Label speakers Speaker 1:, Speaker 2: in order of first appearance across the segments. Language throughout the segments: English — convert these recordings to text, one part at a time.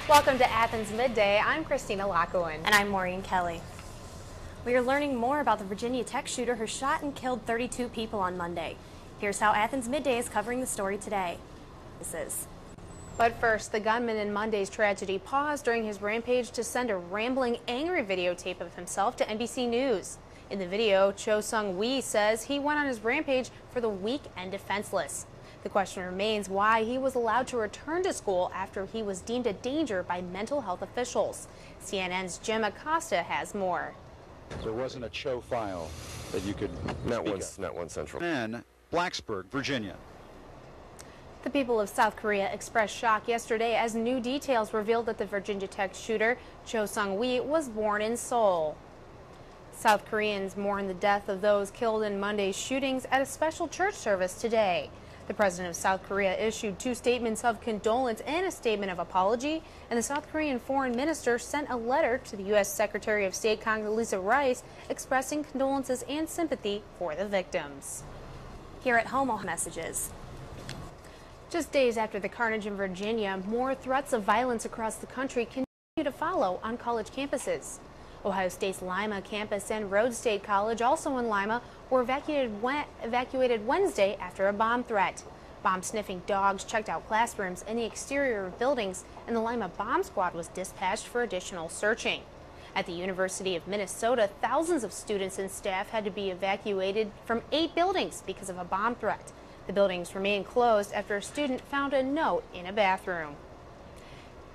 Speaker 1: Welcome to Athens Midday. I'm Cristina Anchor.
Speaker 2: And I'm Maureen Kelly. We are learning more about the Virginia Tech shooter who shot and killed 32 people on Monday. Here's how Athens Midday is covering the story today.
Speaker 1: But first, the gunman in Monday's tragedy paused during his rampage to send a rambling, angry videotape of himself to NBC News. In the video, Cho Sung-Wee says he went on his rampage for the weak and defenseless. The question remains why he was allowed to return to school after he was deemed a danger by mental health officials. CNN's Jim Acosta has more.
Speaker 3: There wasn't a Cho file that you could
Speaker 4: Not one central.
Speaker 3: And Blacksburg, Virginia.
Speaker 1: The people of South Korea expressed shock yesterday as new details revealed that the Virginia Tech shooter, Cho Sung-Wee, was born in Seoul. South Koreans mourn the death of those killed in Monday's shootings at a special church service today. The president of South Korea issued 2 statements of condolence and a statement of apology, and the South Korean foreign minister sent a letter to the U.S. Secretary of State Condoleezza Rice expressing condolences and sympathy for the victims.
Speaker 2: Here at home, messages.
Speaker 1: Just days after the carnage in Virginia, more threats of violence across the country continue to follow on college campuses. Ohio State's Lima campus and Rhodes State College, also in Lima, were evacuated Wednesday after a bomb threat. Bomb-sniffing dogs checked out classrooms and the exterior of buildings, and the Lima bomb squad was dispatched for additional searching. At the University of Minnesota, thousands of students and staff had to be evacuated from 8 buildings because of a bomb threat. The buildings remain closed after a student found a note in a bathroom.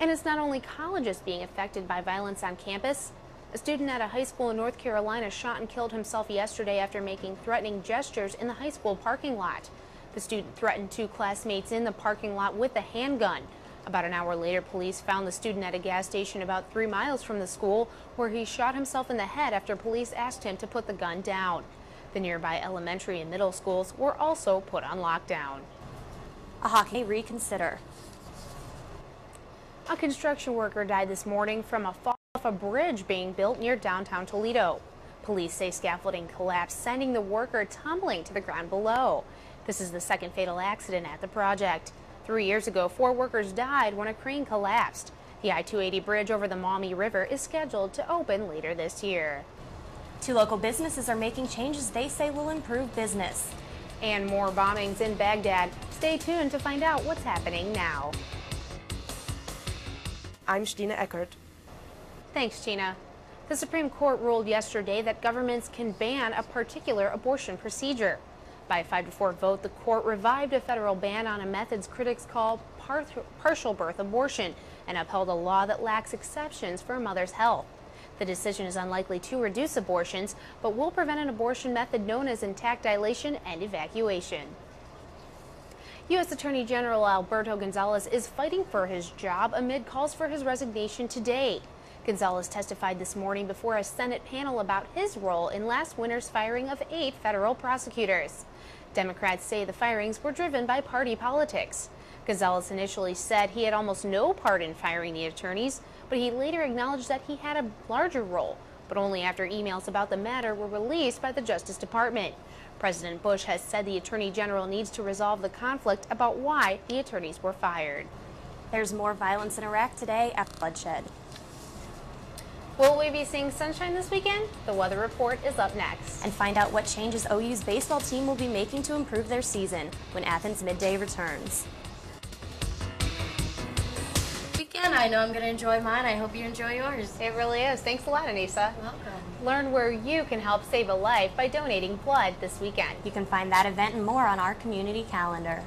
Speaker 1: And it's not only colleges being affected by violence on campus. A student at a high school in North Carolina shot and killed himself yesterday after making threatening gestures in the high school parking lot. The student threatened 2 classmates in the parking lot with a handgun. About an hour later, police found the student at a gas station about 3 miles from the school, where he shot himself in the head after police asked him to put the gun down. The nearby elementary and middle schools were also put on lockdown.
Speaker 2: A hockey reconsider.
Speaker 1: A construction worker died this morning from a fall off a bridge being built near downtown Toledo. Police say scaffolding collapsed, sending the worker tumbling to the ground below. This is the second fatal accident at the project. 3 years ago, 4 workers died when a crane collapsed. The I-280 bridge over the Maumee River is scheduled to open later this year.
Speaker 2: 2 local businesses are making changes they say will improve business.
Speaker 1: And more bombings in Baghdad. Stay tuned to find out what's happening now.
Speaker 5: I'm Cristina Anchor.
Speaker 1: Thanks, Gina. The Supreme Court ruled yesterday that governments can ban a particular abortion procedure. By a 5-4 vote, the court revived a federal ban on a methods critics call partial birth abortion and upheld a law that lacks exceptions for a mother's health. The decision is unlikely to reduce abortions, but will prevent an abortion method known as intact dilation and evacuation. U.S. Attorney General Alberto Gonzales is fighting for his job amid calls for his resignation today. Gonzales testified this morning before a Senate panel about his role in last winter's firing of 8 federal prosecutors. Democrats say the firings were driven by party politics. Gonzales initially said he had almost no part in firing the attorneys, but he later acknowledged that he had a larger role, but only after emails about the matter were released by the Justice Department. President Bush has said the Attorney General needs to resolve the conflict about why the attorneys were fired.
Speaker 2: There's more violence in Iraq today after bloodshed.
Speaker 1: Will we be seeing sunshine this weekend? The weather report is up next.
Speaker 2: And find out what changes OU's baseball team will be making to improve their season when Athens Midday returns.
Speaker 6: Weekend, I know I'm going to enjoy mine. I hope you enjoy yours.
Speaker 1: It really is. Thanks a lot, Anissa.
Speaker 6: Welcome.
Speaker 1: Learn where you can help save a life by donating blood this weekend.
Speaker 2: You can find that event and more on our community calendar.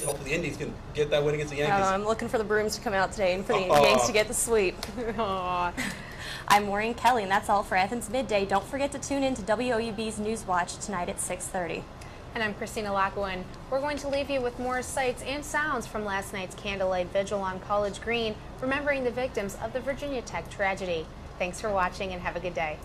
Speaker 7: Hopefully the Indies can get that win against the Yankees.
Speaker 5: I'm looking for the Brooms to come out today and for the Yankees to get the sweep.
Speaker 2: I'm Maureen Kelly, and that's all for Athens Midday. Don't forget to tune in to WOUB's News Watch tonight at 6:30.
Speaker 1: And I'm Cristina Anchor. We're going to leave you with more sights and sounds from last night's candlelight vigil on College Green, remembering the victims of the Virginia Tech tragedy. Thanks for watching and have a good day.